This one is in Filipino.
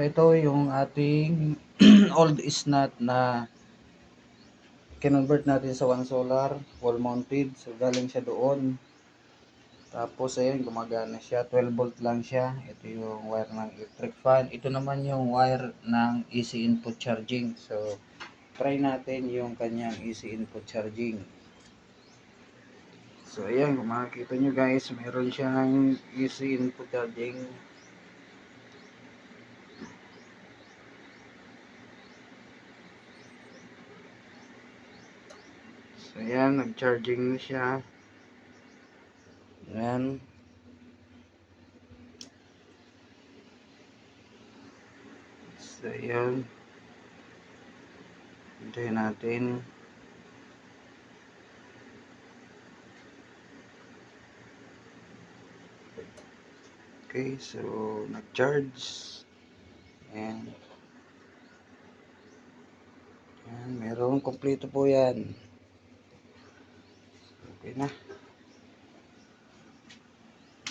ito yung ating old snot na kinonvert natin sa one solar wall mounted. So galing siya doon. Tapos ayun, gumagana siya. 12 volt lang siya. Ito yung wire ng electric fan. Ito naman yung wire ng AC input charging. So try natin yung kanyang AC input charging. So ayan, kung makikita nyo guys, meron siyang AC input charging. So ayan, nag-charging na siya. Ayan. So ayan. Hintayin natin. Okay, so nag-charge. Ayan. Ayan, meron kompleto po yan. Okay na.